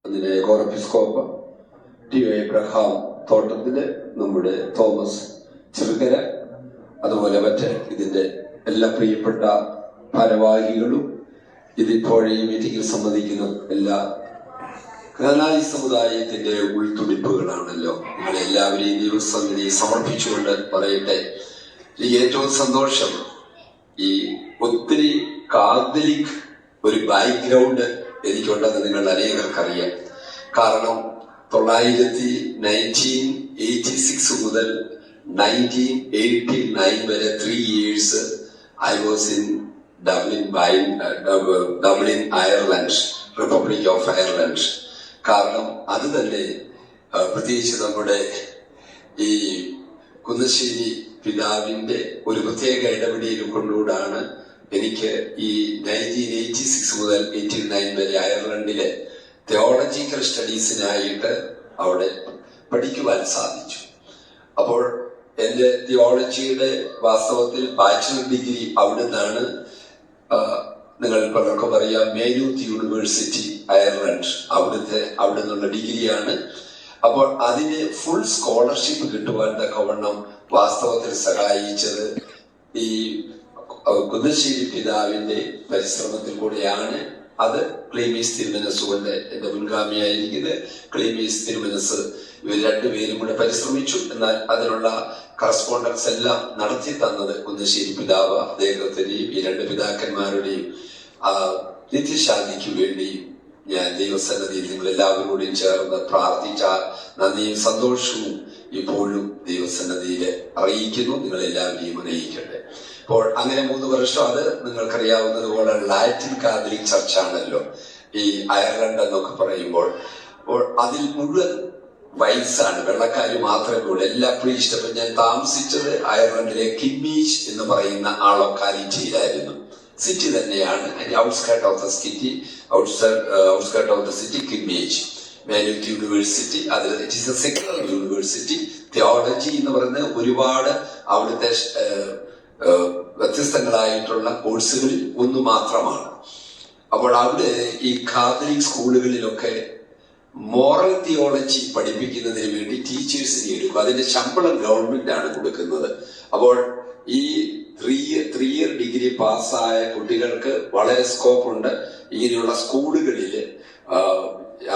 അതിലെ Corepiscopa T Abraham തോട്ടത്തില്, നമ്മുടെ തോമസ് ചെറുകര, അതുപോലെ മറ്റ് ഇതിന്റെ എല്ലാ പ്രിയപ്പെട്ട ഭാരവാഹികളും ഇതിപ്പോൾ ഈ മീറ്റിംഗിൽ സംബന്ധിക്കുന്ന എല്ലാ കനാലി സമുദായത്തിന്റെ ഉൾത്തുടിപ്പുകളാണല്ലോ. നിങ്ങളെല്ലാവരെയും ദൈവസന്നിധി സമർപ്പിച്ചുകൊണ്ട് പറയട്ടെ, എനിക്ക് ഏറ്റവും സന്തോഷം ഈ ഒത്തിരി കാത്തലിക് ഒരു ബാക്ക്ഗ്രൗണ്ട് എനിക്കുണ്ടെന്ന് നിങ്ങൾ അനേകർക്കറിയാം. കാരണം 1986 മുതൽ 1989 വരെ 3 years I was in Dublin, Ireland, Republic of Ireland. കാരണം അത് തന്നെ പ്രത്യേകിച്ച് നമ്മുടെ ഈ കുന്നശ്ശേരി പിതാവിന്റെ ഒരു പ്രത്യേക ഇടപെടൽ കൊണ്ടുകൂടാണ് എനിക്ക് ഈ 1986 മുതൽ 89 വരെ അയർലൻഡിലെ തിയോളജിക്കൽ സ്റ്റഡീസിനായിട്ട് അവിടെ പഠിക്കുവാൻ സാധിച്ചു. അപ്പോൾ എന്റെ തിയോളജിയുടെ വാസ്തവത്തിൽ ബാച്ചിലർ ഡിഗ്രി അവിടെ നിന്നാണ്. നിങ്ങൾ പലർക്കും അറിയാം, മേനൂത്ത് യൂണിവേഴ്സിറ്റി അയർലൻഡ്, അവിടെ നിന്നുള്ള ഡിഗ്രിയാണ്. അപ്പോൾ അതിന് ഫുൾ സ്കോളർഷിപ്പ് കിട്ടുവാൻ തക്കവണ്ണം വാസ്തവത്തിൽ സഹായിച്ചത് ഈ കുന്നശ്ശേരി പിതാവിന്റെ പരിശ്രമത്തിൽ കൂടെയാണ്. അത് ക്ലീമീസ് തിരുമനസ്സുകൊണ്ട് എന്റെ മുൻഗാമിയായിരിക്കുന്നത് ക്ലീമീസ് തിരുമനസ്, ഇവർ രണ്ടുപേരും കൂടെ പരിശ്രമിച്ചു. എന്നാൽ അതിനുള്ള കറസ്പോണ്ടൻസ് എല്ലാം നടത്തി തന്നത് കുന്നശ്ശേരി പിതാവ്. അദ്ദേഹത്തിന്റെയും ഈ രണ്ട് പിതാക്കന്മാരുടെയും നിത്യശാന്തിക്ക് വേണ്ടിയും ഞാൻ ദൈവസന്നിധിയിൽ നിങ്ങൾ എല്ലാവരോടും ചേർന്ന് പ്രാർത്ഥിച്ച നന്ദിയും സന്തോഷവും ഇപ്പോഴും ദൈവസന്നിധിയിൽ അറിയിക്കുന്നു. നിങ്ങൾ എല്ലാവരെയും അറിയിക്കട്ടെ. അപ്പോൾ അങ്ങനെ 3 വർഷം, അത് നിങ്ങൾക്കറിയാവുന്നതുപോലെ ലാറ്റിൻ കാത്തലിക് ചർച്ചാണല്ലോ ഈ അയർലൻഡ് എന്നൊക്കെ പറയുമ്പോൾ. അപ്പോൾ അതിൽ മുഴുവൻ വൈറ്റ്സാണ്, വെള്ളക്കാര് മാത്രമേ ഉള്ളൂ. എല്ലാ പ്രീസ്റ്റ്. അപ്പൊ ഞാൻ താമസിച്ചത് അയർലൻഡിലെ കിമ്മീച്ച് എന്ന് പറയുന്ന ആ ലൊക്കാലിറ്റിയിലായിരുന്നു. സിറ്റി തന്നെയാണ്, outskirt of the city, outskirt of the city കിമ്മീച്ച്. മേനൂത്ത് യൂണിവേഴ്സിറ്റി, അതിൽ it is a secular university. Theology എന്ന് പറയുന്നത് ഒരുപാട് അവിടുത്തെ വ്യത്യസ്തങ്ങളായിട്ടുള്ള കോഴ്സുകളിൽ ഒന്ന് മാത്രമാണ്. അപ്പോൾ അവിടെ ഈ കാത്തലിക് സ്കൂളുകളിലൊക്കെ മോറൽ തിയോളജി പഠിപ്പിക്കുന്നതിന് വേണ്ടി ടീച്ചേഴ്സിനെ എടുക്കും. അതിന്റെ ശമ്പളം ഗവൺമെന്റ് ആണ് കൊടുക്കുന്നത്. അപ്പോൾ ഈ 3 year ഡിഗ്രി പാസ്സായ കുട്ടികൾക്ക് വളരെ സ്കോപ്പ് ഉണ്ട് ഇങ്ങനെയുള്ള സ്കൂളുകളിൽ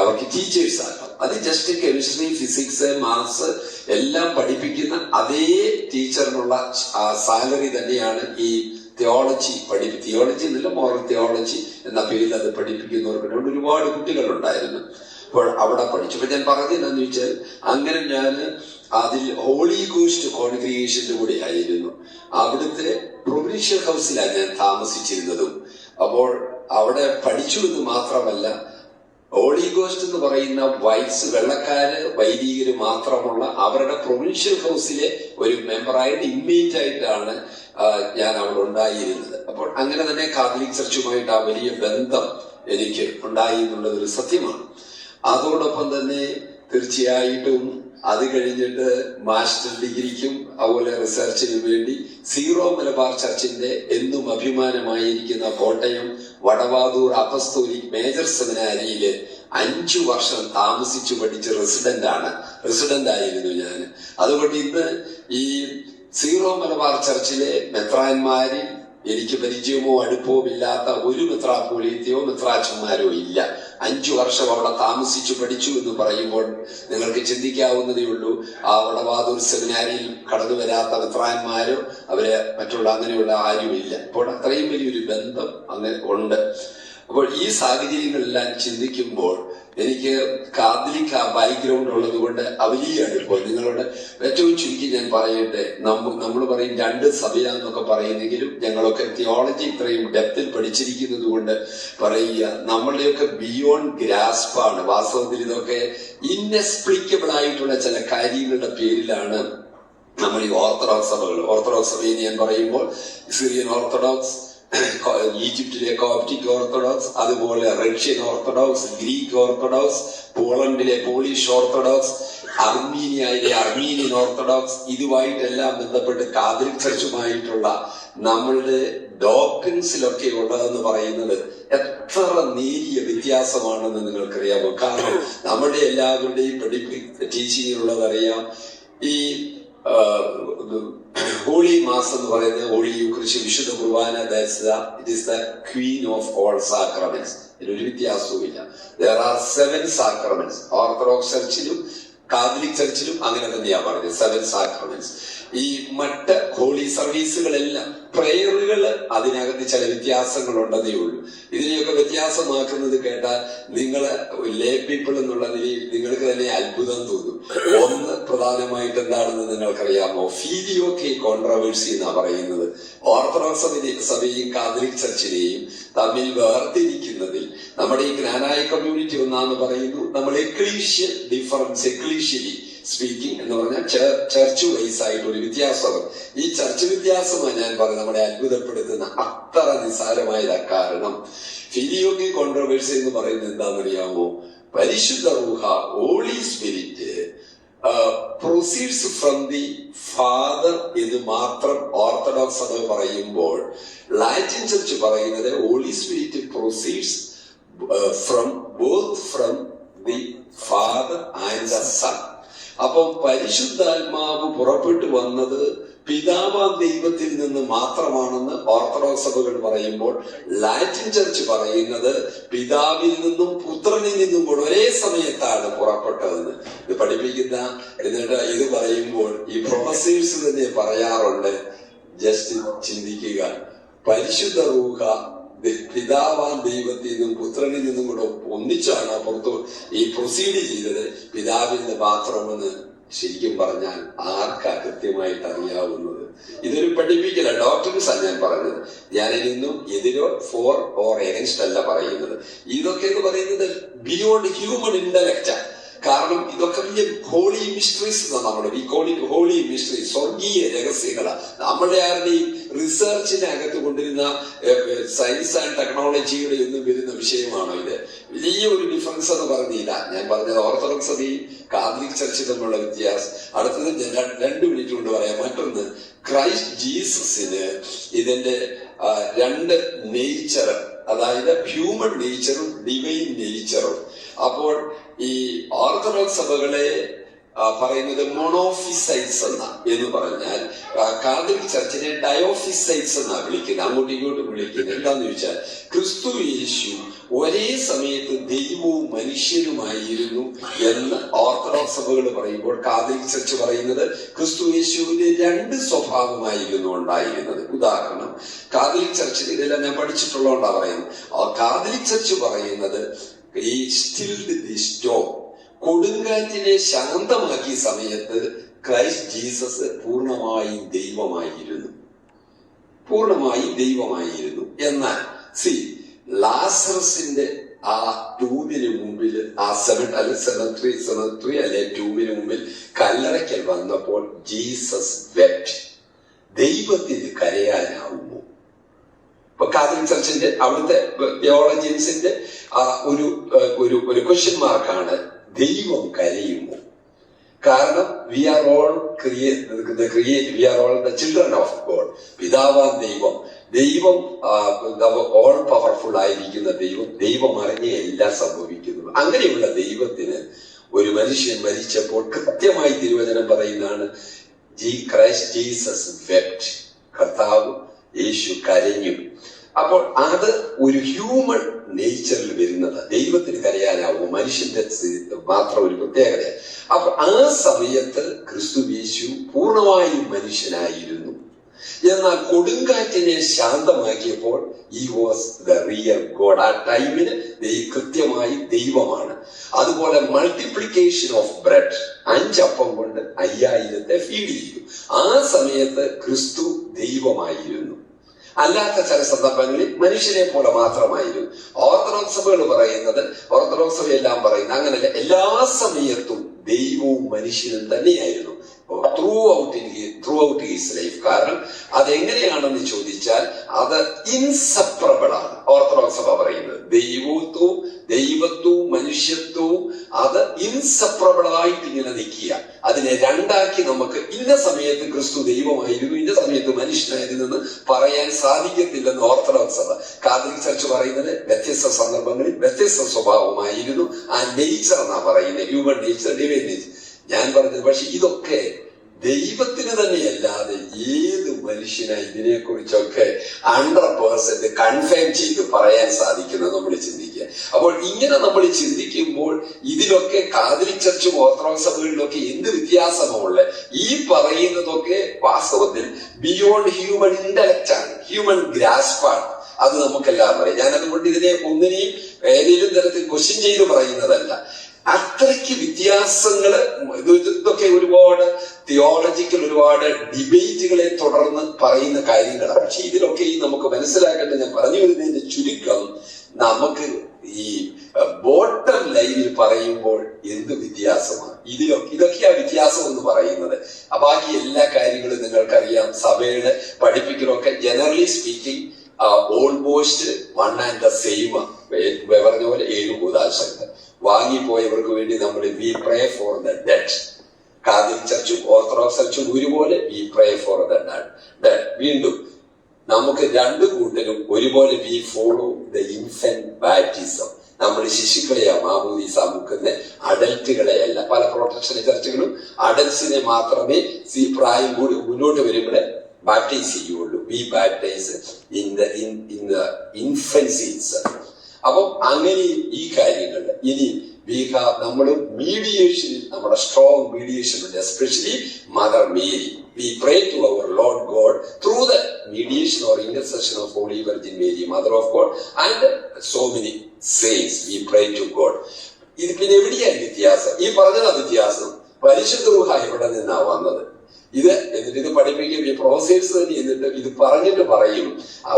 അവർക്ക് ടീച്ചേഴ്സ് ആക്കാം. അത് ജസ്റ്റ് കെമിസ്ട്രി, ഫിസിക്സ്, മാത്സ് എല്ലാം പഠിപ്പിക്കുന്ന അതേ ടീച്ചറിനുള്ള സാലറി തന്നെയാണ് ഈ തിയോളജി എന്നല്ല, മോറൽ തിയോളജി എന്ന പേരിൽ അത് പഠിപ്പിക്കുന്നവർക്ക് ഒരുപാട് കുട്ടികളുണ്ടായിരുന്നു. അപ്പോൾ അവിടെ പഠിച്ചു. അപ്പൊ ഞാൻ പറഞ്ഞതെന്നു വെച്ചാൽ, അങ്ങനെ ഞാൻ അതിൽ ഹോളി ഗോസ്റ്റ് കോൺഗ്രിഗേഷന്റെ കൂടെ ആയിരുന്നു. അവിടുത്തെ പ്രൊവിൻഷ്യൽ ഹൗസിലാണ് ഞാൻ താമസിച്ചിരുന്നതും. അപ്പോൾ അവിടെ പഠിച്ചു എന്ന് മാത്രമല്ല, ഹോളി ഗോസ്റ്റ് എന്ന് പറയുന്ന വൈറ്റ്സ്, വെള്ളക്കാര് വൈദികര് മാത്രമുള്ള അവരുടെ പ്രൊവിൻഷ്യൽ ഹൗസിലെ ഒരു മെമ്പറായിട്ട്, ഇൻമേറ്റ് ആയിട്ടാണ് ഞാൻ അവിടെ ഉണ്ടായിരുന്നത്. അപ്പോൾ അങ്ങനെ തന്നെ കാത്തലിക് ചർച്ചുമായിട്ട് ആ വലിയ ബന്ധം എനിക്ക് ഉണ്ടായി എന്നുള്ളത് ഒരു സത്യമാണ്. അതോടൊപ്പം തന്നെ തീർച്ചയായിട്ടും അത് കഴിഞ്ഞിട്ട് മാസ്റ്റർ ഡിഗ്രിക്കും അതുപോലെ റിസർച്ചിന് വേണ്ടി സീറോ മലബാർ ചർച്ചിന്റെ എന്നും അഭിമാനമായിരിക്കുന്ന കോട്ടയം വടവാതൂർ അപ്പസ്തോലിക് മേജർ സെമിനാരിയില് 5 വർഷം താമസിച്ചു പഠിച്ച റെസിഡന്റ് ആയിരുന്നു ഞാൻ. അതുകൊണ്ട് ഇന്ന് ഈ സീറോ മലബാർ ചർച്ചിലെ മെത്രാന്മാരിൽ എനിക്ക് പരിചയമോ അടുപ്പമോ ഇല്ലാത്ത ഒരു മെത്രാപ്പോലീത്തയോ മെത്രാച്ചന്മാരോ ഇല്ല. 5 വർഷം അവിടെ താമസിച്ചു പഠിച്ചു എന്ന് പറയുമ്പോൾ നിങ്ങൾക്ക് ചിന്തിക്കാവുന്നതേ ഉള്ളൂ. ആ വടവാതൂർ സെമിനാരിയിൽ കടന്നു വരാത്ത മെത്രാന്മാരോ അവരെ മറ്റുള്ള അങ്ങനെയുള്ള ആരുമില്ല. അപ്പോൾ അത്രയും വലിയൊരു ബന്ധം അങ്ങനെ ഉണ്ട്. അപ്പോൾ ഈ സാഹചര്യങ്ങളെല്ലാം ചിന്തിക്കുമ്പോൾ എനിക്ക് കാത്തലിക് ബാക്ക്ഗ്രൗണ്ട് ഉള്ളത് കൊണ്ട് വലിയാണ്. ഇപ്പോൾ നിങ്ങളോട് ഏറ്റവും ചുരുക്കി ഞാൻ പറയട്ടെ, നമ്മൾ പറയും 2 സഭയാന്നൊക്കെ പറയുന്നെങ്കിലും ഞങ്ങളൊക്കെ തിയോളജി ഇത്രയും ഡെപ്തിൽ പഠിച്ചിരിക്കുന്നത് കൊണ്ട് പറയുക, നമ്മളുടെയൊക്കെ ബിയോണ്ട് ഗ്രാസ്പാണ്. വാസ്തവത്തിൽ ഇതൊക്കെ ഇൻഎക്സ്പ്ലിക്കബിൾ ആയിട്ടുള്ള ചില കാര്യങ്ങളുടെ പേരിലാണ് നമ്മൾ ഈ ഓർത്തഡോക്സ് സഭയെ ഞാൻ പറയുമ്പോൾ സിറിയൻ ഓർത്തഡോക്സ്, ഈജിപ്തിലെ കോപ്റ്റിക് ഓർത്തഡോക്സ്, അതുപോലെ റഷ്യൻ ഓർത്തഡോക്സ്, ഗ്രീക്ക് ഓർത്തഡോക്സ്, പോളണ്ടിലെ പോളിഷ് ഓർത്തഡോക്സ്, അർമീനിയയിലെ അർമീനിയൻ ഓർത്തഡോക്സ്, ഇതുമായിട്ടെല്ലാം ബന്ധപ്പെട്ട് കാത്തലിക് ചർച്ചുമായിട്ടുള്ള നമ്മളുടെ ഡോക്ട്രിൻസിലൊക്കെ ഉള്ളതെന്ന് പറയുന്നത് എത്ര നേരിയ വ്യത്യാസമാണെന്ന് നിങ്ങൾക്കറിയാമോ? കാരണം നമ്മുടെ എല്ലാവരുടെയും ടീച്ചിങ്ങിലുള്ളതറിയാം. ഈ ഹോളി മാസ് എന്ന് പറയുന്നത്, ഹോളി യൂക്രിസ്റ്റ്, വിശുദ്ധ കുർബാന, it is the queen of all sacraments. ഇതിലൊരു വ്യത്യാസവുമില്ല. There are 7 sacraments. ഓർത്തഡോക്സ് ചർച്ചിലും കാത്തലിക് ചർച്ചിലും അങ്ങനെ തന്നെയാ പറഞ്ഞത്, 7 sacraments. ഈ മറ്റ് ഹോളി സർവീസുകളെല്ലാം, പ്രേയറുകൾ അതിനകത്ത് ചില വ്യത്യാസങ്ങളുണ്ടെന്നേ ഉള്ളൂ. ഇതിനെയൊക്കെ വ്യത്യാസമാക്കുന്നത് കേട്ടാൽ നിങ്ങൾ ലേ പീപ്പിൾ എന്നുള്ള നിലയിൽ നിങ്ങൾക്ക് തന്നെ അത്ഭുതം തോന്നും. ഒന്ന് പ്രധാനമായിട്ട് എന്താണെന്ന് നിങ്ങൾക്കറിയാമോ? ഫീലിയോക്കെ കോൺട്രവേഴ്സി എന്നാ പറയുന്നത്. ഓർത്തഡോക്സ് സഭയും കാത്തലിക് ചർച്ചിനെയും തമ്മിൽ വേർതിരിക്കുന്നതിൽ നമ്മുടെ ഈ ജ്ഞാനായ കമ്മ്യൂണിറ്റി ഒന്നാന്ന് പറയുന്നു. നമ്മൾ എക്ലീഷ്യൽ ഡിഫറൻസ്, എക്ലീഷ്യലി സ്പീക്കിംഗ് എന്ന് പറഞ്ഞാൽ ചർച്ച് വൈസ് ആയിട്ട് ഒരു വ്യത്യാസം. ഈ ചർച്ച് വ്യത്യാസമാണ് ഞാൻ പറയുന്നത് നമ്മളെ അത്ഭുതപ്പെടുത്തുന്ന അത്ര നിസ്സാരമായതാ. കാരണം ഫിലിയോക്കെ കോൺട്രവേഴ്സി എന്ന് പറയുന്നത് എന്താണെന്നറിയാമോ? പരിശുദ്ധ റൂഹ, holy spirit proceeds from the father എന്ന് മാത്രം ഓർത്തഡോക്സ് സഭ പറയുമ്പോൾ, ലാറ്റിൻ ചർച്ച് പറയുന്നത് holy spirit proceeds from the father and the son. അപ്പം പരിശുദ്ധാത്മാവ് പുറപ്പെട്ടു വന്നത് പിതാവാം ദൈവത്തിൽ നിന്ന് മാത്രമാണെന്ന് ഓർത്തഡോക്സ് സഭകൾ പറയുമ്പോൾ, ലാറ്റിൻ ചർച്ച് പറയുന്നത് പിതാവിൽ നിന്നും പുത്രനിൽ നിന്നും കൂടെ ഒരേ സമയത്താണ് പുറപ്പെട്ടതെന്ന്. ഇത് പഠിപ്പിക്കുന്ന, എന്നിട്ട് ഇത് പറയുമ്പോൾ ഈ പ്രൊഫസേഴ്സ് തന്നെ പറയാറുണ്ട്, ജസ്റ്റ് ചിന്തിക്കുക, പരിശുദ്ധ റൂഹ പിതാവാൻ ദൈവത്തിൽ നിന്നും പുത്രനിൽ നിന്നും കൂടെ ഒന്നിച്ചാണ് പുറത്തു ഈ പ്രൊസീഡ് ചെയ്തത്, പിതാവിൽ നിന്ന് മാത്രമെന്ന് ശരിക്കും പറഞ്ഞാൽ ആർക്കാ കൃത്യമായിട്ട് അറിയാവുന്നത്? ഇതൊരു പഠിപ്പിക്കല, ഡോക്ടേഴ്സാണ് ഞാൻ പറഞ്ഞത്. ഞാൻ ഇതിന്നും എതിരോ ഫോർ ഓർ എഗൻസ്റ്റ് അല്ല പറയുന്നത്. ഇതൊക്കെ എന്ന് പറയുന്നത് ബിയോണ്ട് ഹ്യൂമൻ ഇന്റലക്റ്റാ. കാരണം ഇതൊക്കെ വലിയ ഹോളി മിസ്റ്ററീസ് എന്നാണ് നമ്മുടെ, we call it holy mysteries, സ്വർഗീയ രഹസ്യങ്ങളാണ്. നമ്മുടെ ആരുടെയും റിസർച്ചിന്റെ അകത്ത് കൊണ്ടിരുന്ന സയൻസ് ആൻഡ് ടെക്നോളജിയുടെ ഒന്നും വരുന്ന വിഷയമാണോ ഇത്? വലിയ ഒരു ഡിഫറൻസ് എന്ന് പറഞ്ഞില്ല. ഞാൻ പറഞ്ഞത് ഓർത്തഡോക്സ് സഭയും കാത്തലിക് ചർച്ച് തമ്മിലുള്ള വ്യത്യാസം. അടുത്തത് 2 മിനിറ്റ് കൊണ്ട് പറയാം. മറ്റൊന്ന്, ക്രൈസ്റ്റ് ജീസസിന് ഇതിന്റെ 2 നേച്ചർ, അതായത് ഹ്യൂമൻ നേച്ചറും ഡിവൈൻ നേച്ചറും. അപ്പോൾ ഈ ഓർത്തഡോക്സ് സഭകളെ പറയുന്നത് മോണോഫിസൈറ്റ്സ് എന്ന് പറഞ്ഞാൽ, കാത്തലിക് ചർച്ചിനെ ഡയോഫിസൈറ്റ്സ് എന്നാ വിളിക്കുന്നത്, അങ്ങോട്ടും ഇങ്ങോട്ടും വിളിക്കുന്നത്. എന്താന്ന് ചോദിച്ചാൽ, ക്രിസ്തു യേശു ഒരേ സമയത്ത് ദൈവവും മനുഷ്യനുമായിരുന്നു എന്ന് ഓർത്തഡോക്സ് സഭകൾ പറയുമ്പോൾ, കാത്തലിക് ചർച്ച് പറയുന്നത് ക്രിസ്തു യേശുവിന്റെ 2 സ്വഭാവമായിരുന്നു ഉണ്ടായിരുന്നത്. ഉദാഹരണം, കാത്തലിക് ചർച്ചിൽ ഇതെല്ലാം ഞാൻ പഠിച്ചിട്ടുള്ളതുകൊണ്ടാണ് പറയുന്നത്. കാത്തലിക് ചർച്ച് പറയുന്നത് ഈ സ്റ്റിൽഡ് ദി സ്റ്റോം, കൊടുങ്കാറ്റിനെ ശാന്തമാക്കിയ സമയത്ത് ക്രൈസ്റ്റ് ജീസസ് പൂർണ്ണമായും ദൈവമായിരുന്നു. എന്നാൽ ലാസറസിന്റെ ആ ടൂബിന് മുമ്പിൽ, ആ സെമട്രി അല്ലെ ടൂബിന് മുമ്പിൽ കല്ലറയ്ക്കൽ വന്നപ്പോൾ ജീസസ് വെപ്റ്റ്. ദൈവത്തിന് കരയാനാവുമോ? ഇപ്പൊ കാത്തലിക് ചർച്ചിന്റെ അവിടുത്തെ തിയോളജിയൻസിന്റെ ഒരു ക്വസ്റ്റ്യൻ മാർക്കാണ്, ദൈവം കരയുമോ? കാരണം we are all we are all the children of God. പിതാവാം ദൈവം ഓൾ പവർഫുൾ ആയിരിക്കുന്ന ദൈവം അറിഞ്ഞേ എല്ലാം സംഭവിക്കുന്നത്. അങ്ങനെയുള്ള ദൈവത്തിന് ഒരു മനുഷ്യൻ മരിച്ചപ്പോൾ കൃത്യമായി തിരുവചനം പറയുന്നതാണ്, ക്രൈസ്റ്റ് ജീസസ് വെപ്റ്റ്, കർത്താവ് യേശു കരഞ്ഞു. അപ്പോൾ അത് ഒരു ഹ്യൂമൻ നേച്ചറിൽ വരുന്നത്. ദൈവത്തിന് കരയാനാവും, മനുഷ്യന്റെ മാത്രം ഒരു പ്രത്യേകത. അപ്പൊ ആ സമയത്ത് ക്രിസ്തു യേശു പൂർണ്ണമായും മനുഷ്യനായിരുന്നു. എന്നാൽ കൊടുങ്കാറ്റിനെ ശാന്തമാക്കിയപ്പോൾ he was the real God. ആ ടൈമിന് കൃത്യമായി ദൈവമാണ്. അതുപോലെ മൾട്ടിപ്ലിക്കേഷൻ ഓഫ് ബ്രെഡ്, 5 അപ്പം കൊണ്ട് 5000 ഫീഡ് ചെയ്തു. ആ സമയത്ത് ക്രിസ്തു ദൈവമായിരുന്നു. അല്ലാത്ത ചില സന്ദർഭങ്ങളിൽ മനുഷ്യനെ പോലെ മാത്രമായിരുന്നു. ഓർത്തഡോക്സ് സഭകൾ പറയുന്നത്, ഓർത്തഡോക്സ് സഭയെല്ലാം പറയുന്നത് അങ്ങനല്ല, എല്ലാ സമയത്തും ദൈവവും മനുഷ്യനും തന്നെയായിരുന്നു ത്രൂ ഔട്ട് ഹിസ് ലൈഫ്. കാരണം അതെങ്ങനെയാണെന്ന് ചോദിച്ചാൽ അത് ഇൻസെപ്പറബിൾ ആണ്. ഓർത്തഡോക്സ് സഭ പറയുന്നത് ദൈവത്വവും മനുഷ്യത്വവും അത് ഇൻസെപ്പറബിൾ ആയിട്ട് ഇങ്ങനെ നിൽക്കുക. അതിനെ രണ്ടാക്കി നമുക്ക് ഇന്ന സമയത്ത് ക്രിസ്തു ദൈവമായിരുന്നു, ഇന്ന സമയത്ത് മനുഷ്യനായിരുന്നു എന്ന് പറയാൻ സാധിക്കത്തില്ലെന്ന് ഓർത്തഡോക്സ് സഭ. കാത്തലിക് ചർച്ച് പറയുന്നത് വ്യത്യസ്ത സന്ദർഭങ്ങളിൽ വ്യത്യസ്ത സ്വഭാവമായിരുന്നു ആ നേച്ചർ എന്നാ പറയുന്നത്, ഹ്യൂമൻ നേച്ചർ, ഡിവൈൻ നേച്ചർ. ഞാൻ പറഞ്ഞത് പക്ഷെ ഇതൊക്കെ ദൈവത്തിന് തന്നെയല്ലാതെ ഏത് മനുഷ്യനാ ഇതിനെ കുറിച്ചൊക്കെ 100% കൺഫേം ചെയ്ത് പറയാൻ സാധിക്കുന്നത് നമ്മൾ ചിന്തിക്കുക. അപ്പോൾ ഇങ്ങനെ നമ്മൾ ചിന്തിക്കുമ്പോൾ ഇതിലൊക്കെ കാതലിക് ചർച്ചും ഓർത്തഡോക്സ് സഭകളിലൊക്കെ എന്ത് വ്യത്യാസമുള്ള ഈ പറയുന്നതൊക്കെ വാസ്തവത്തിൽ ബിയോണ്ട് ഹ്യൂമൻ ഇന്റലക്റ്റ് ആണ്, ഹ്യൂമൻ ഗ്രാസ്പാണ്. അത് നമുക്കെല്ലാം പറയാം. ഞാൻ അതുകൊണ്ട് ഇതിനെ ഒന്നിനെയും ഏതെങ്കിലും തരത്തിൽ ക്വസ്റ്റ്യൻ ചെയ്ത് പറയുന്നതല്ല. അത്രയ്ക്ക് വ്യത്യാസങ്ങള് ഇതൊക്കെ ഒരുപാട് തിയോളജിക്കൽ ഒരുപാട് ഡിബേറ്റുകളെ തുടർന്ന് പറയുന്ന കാര്യങ്ങളാണ്. പക്ഷെ ഇതിലൊക്കെ ഈ നമുക്ക് മനസ്സിലാക്കേണ്ട, ഞാൻ പറഞ്ഞു വരുന്നതിന്റെ ചുരുക്കം, നമുക്ക് ഈ ബോട്ടം ലൈനിൽ പറയുമ്പോൾ എന്ത് വ്യത്യാസമാണ് ഇതൊക്കെയാ വ്യത്യാസം എന്ന് പറയുന്നത്. ബാക്കി എല്ലാ കാര്യങ്ങളും നിങ്ങൾക്കറിയാം. സഭയുടെ പഠിപ്പിക്കലൊക്കെ generally speaking almost one and the same. പറഞ്ഞ പോലെ 7 കൂദാശകൾ വാങ്ങിപ്പോയവർക്ക് വേണ്ടി നമ്മൾ we pray for the dead. Catholic ചർച്ചും ഓർത്തഡോക്സ് ചർച്ചും ഒരുപോലെ we pray for the dead. വീണ്ടും നമുക്ക് രണ്ടു കൂട്ടരും ഒരുപോലെ we follow the infant baptism. നമ്മൾ ശിശുക്കളെയാ മാമോദീസ മുക്കുന്ന, അഡൽറ്റുകളെയല്ല. പല പ്രൊട്ടക്ഷൻ ചർച്ചുകളും അഡൽട്സിനെ മാത്രമേ പ്രായം കൂടി മുന്നോട്ട് വരുമ്പോഴേ ബാപ്റ്റൈസ് ചെയ്യുള്ളൂ. We baptise in the infancy itself. അപ്പം അങ്ങനെ ഈ കാര്യങ്ങൾ ഇനി നമ്മൾ മീഡിയേഷനിൽ നമ്മുടെ സ്ട്രോങ് മീഡിയേഷൻ ഉണ്ട്, especially Mother Mary. We pray to our Lord God through the mediation or intercession of Holy Virgin Mary, Mother of God, and so many saints. We pray to God. ഇത് പിന്നെ എവിടെയാണ് വ്യത്യാസം? ഈ പറഞ്ഞതാ വ്യത്യാസം. പരിശുദ്ധ റൂഹ എവിടെ നിന്നാ വന്നത്? എന്നിട്ട് ഇത് പഠിപ്പിക്കും. ഈ പ്രൊഫസേഴ്സ് തന്നെ എന്നിട്ട് ഇത് പറഞ്ഞിട്ട് പറയും,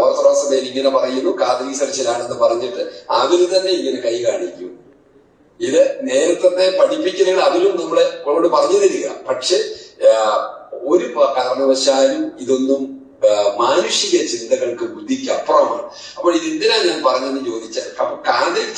ഓർത്തഡോക്സ് സഭയിൽ ഇങ്ങനെ പറയുന്നു, കാതലിക് ചർച്ചിലാണെന്ന് പറഞ്ഞിട്ട് അവര് തന്നെ ഇങ്ങനെ കൈ കാണിക്കും. ഇത് നേരത്തെ പഠിപ്പിക്കലുകൾ അതിലും നമ്മളെ കൊണ്ട് പറഞ്ഞു തരിക. പക്ഷെ ഒരു കാരണവശാലും ഇതൊന്നും മാനുഷിക ചിന്തകൾക്ക് ബുദ്ധിക്ക് അപ്പുറമാണ്. അപ്പോൾ ഇത് എന്തിനാ ഞാൻ പറഞ്ഞെന്ന് ചോദിച്ചാൽ, കാതലിക്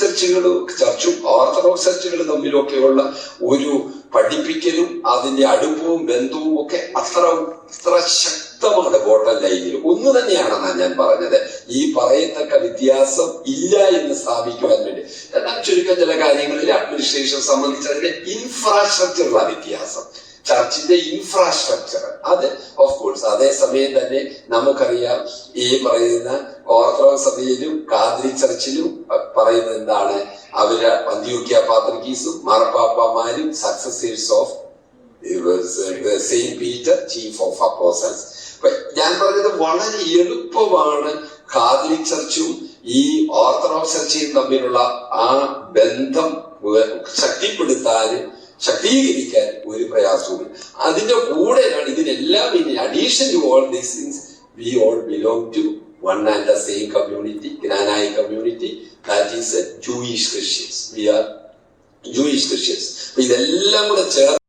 ചർച്ചും ഓർത്തഡോക്സ് ചർച്ചുകളും തമ്മിലൊക്കെയുള്ള ഒരു പഠിപ്പിക്കലും അതിന്റെ അടുപ്പവും ബന്ധവും ഒക്കെ അത്ര ശക്തമാണ്. ബോട്ടം ലൈനിൽ ഒന്ന് തന്നെയാണെന്നാണ് ഞാൻ പറഞ്ഞത്. ഈ പറയത്തക്ക വ്യത്യാസം ഇല്ല എന്ന് സ്ഥാപിക്കുവാൻ വേണ്ടി. എന്നാൽ ചുരുക്കം ചില കാര്യങ്ങളിൽ അഡ്മിനിസ്ട്രേഷൻ സംബന്ധിച്ച് അതിന്റെ ഇൻഫ്രാസ്ട്രക്ചറുള്ള വ്യത്യാസം, ചർച്ചിന്റെ ഇൻഫ്രാസ്ട്രക്ചർ അത് ഓഫ് കോഴ്സ്. അതേസമയം തന്നെ നമുക്കറിയാം ഈ പറയുന്ന ഓർത്തഡോക്സ് സഭയിലും കാതലിക് ചർച്ചിലും പറയുന്നത് എന്താണ്, അവര് അന്ത്യോക്യ പാത്രിക്കീസും മാർപ്പാപ്പമാരും successors of Saint Peter, chief of apostles. ഞാൻ പറഞ്ഞത് വളരെ എളുപ്പമാണ് കാതലിക് ചർച്ചും ഈ ഓർത്തഡോക്സ് ചർച്ചയും തമ്മിലുള്ള ആ ബന്ധം ശക്തീകരിക്കാൻ ഒരു പ്രയാസവും. അതിന്റെ കൂടെയാണ് ഇതിനെല്ലാം. In addition to all these things, we all belong to one and the same community, Granite community, that is Jewish Christians. We are Jewish Christians. ഇതെല്ലാം കൂടെ ചേർന്ന്